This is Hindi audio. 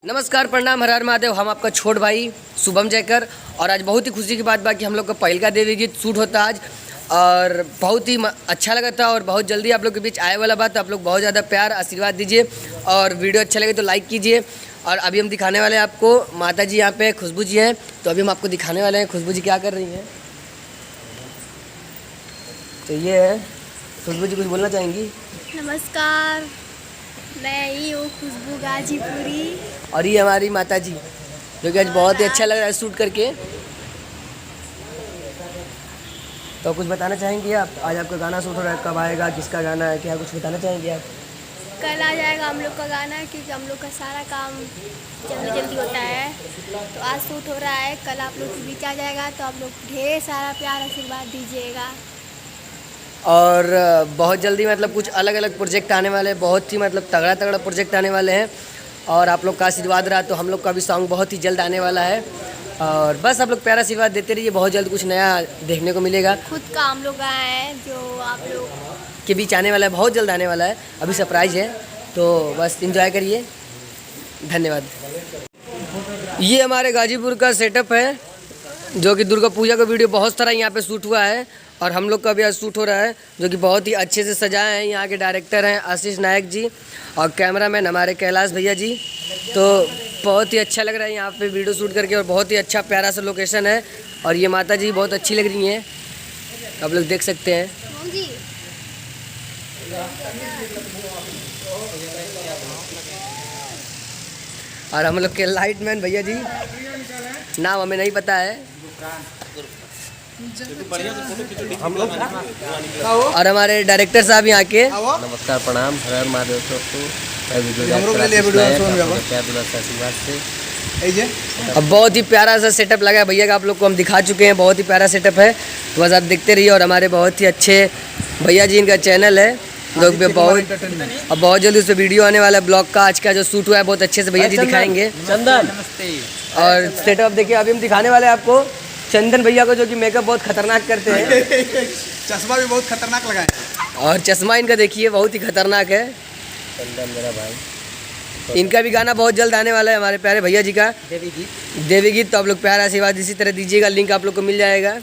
नमस्कार, प्रणाम, हर हर महादेव। हम आपका छोट भाई शुभम जयकर। और आज बहुत ही खुशी की बात बा कि हम लोग का पहला देवी गीत शूट होता आज और बहुत ही अच्छा लगा था और बहुत जल्दी आप लोग के बीच आए वाला बात। तो आप लोग बहुत ज़्यादा प्यार आशीर्वाद दीजिए और वीडियो अच्छा लगे तो लाइक कीजिए। और अभी हम दिखाने वाले हैं आपको माता जी, यहाँ पे खुशबू जी हैं, तो अभी हम आपको दिखाने वाले हैं खुशबू जी क्या कर रही हैं। तो ये है खुशबू जी, कुछ बोलना चाहेंगी? नमस्कार, मैं ही हूँ खुशबू गाजीपुरी। और ये हमारी माता जी, जो कि आज बहुत ही अच्छा लग रहा है शूट करके। तो कुछ बताना चाहेंगे आप? आज आपका गाना शूट हो रहा है, कब आएगा, किसका गाना है, क्या कुछ बताना चाहेंगे आप? कल आ जाएगा हम लोग का गाना, क्योंकि हम लोग का सारा काम जल्दी जल्दी होता है। तो आज शूट हो रहा है, कल आप लोग के बीच आ जाएगा। तो आप लोग ढेर सारा प्यार आशीर्वाद दीजिएगा। और बहुत जल्दी मतलब कुछ अलग अलग प्रोजेक्ट आने वाले हैं, बहुत ही मतलब तगड़ा तगड़ा प्रोजेक्ट आने वाले हैं। और आप लोग का आशीर्वाद रहा तो हम लोग का भी सॉन्ग बहुत ही जल्द आने वाला है। और बस आप लोग प्यारा आशीर्वाद देते रहिए, बहुत जल्द कुछ नया देखने को मिलेगा। खुद का हम लोग आए हैं जो आप लोग के बीच आने वाला है, बहुत जल्द आने वाला है। अभी सरप्राइज है, तो बस एंजॉय करिए। धन्यवाद। ये हमारे गाजीपुर का सेटअप है, जो कि दुर्गा पूजा का वीडियो बहुत सारा यहाँ पे शूट हुआ है और हम लोग का भी आज शूट हो रहा है, जो कि बहुत ही अच्छे से सजाए हैं। यहाँ के डायरेक्टर हैं आशीष नायक जी और कैमरामैन हमारे कैलाश भैया जी। तो बहुत ही अच्छा लग रहा है यहाँ पे वीडियो शूट करके और बहुत ही अच्छा प्यारा सा लोकेशन है। और ये माता जी बहुत अच्छी लग रही हैं, आप लोग देख सकते हैं। जी। और हम लोग के लाइटमैन भैया जी, नाम हमें नहीं पता है। और हमारे डायरेक्टर साहब यहाँ के। नमस्कार, प्रणाम, हर हर महादेव दोस्तों। अब बहुत ही प्यारा सा सेटअप लगा है भैया का, आप लोग को हम दिखा चुके हैं। बहुत ही प्यारा सेटअप है, तो बस आप देखते रहिए। और हमारे बहुत ही अच्छे भैया जी, इनका चैनल है लोग भी अब बहुत जल्दी उस पर वीडियो आने वाला है ब्लॉग का। आज का जो शूट हुआ है बहुत अच्छे से भैया जी दिखाएंगे। चंदन, और सेटअप देखिए, अभी हम दिखाने वाले हैं आपको चंदन भैया को, जो कि मेकअप बहुत खतरनाक करते हैं। चश्मा भी बहुत खतरनाक लगा है। और चश्मा इनका देखिए बहुत ही खतरनाक है। चंदन मेरा भाई। इनका भी गाना बहुत जल्द आने वाला है, हमारे प्यारे भैया जी का देवी गीत। तो आप लोग प्यारा आशीर्वाद इसी तरह दीजिएगा, लिंक आप लोग को मिल जाएगा।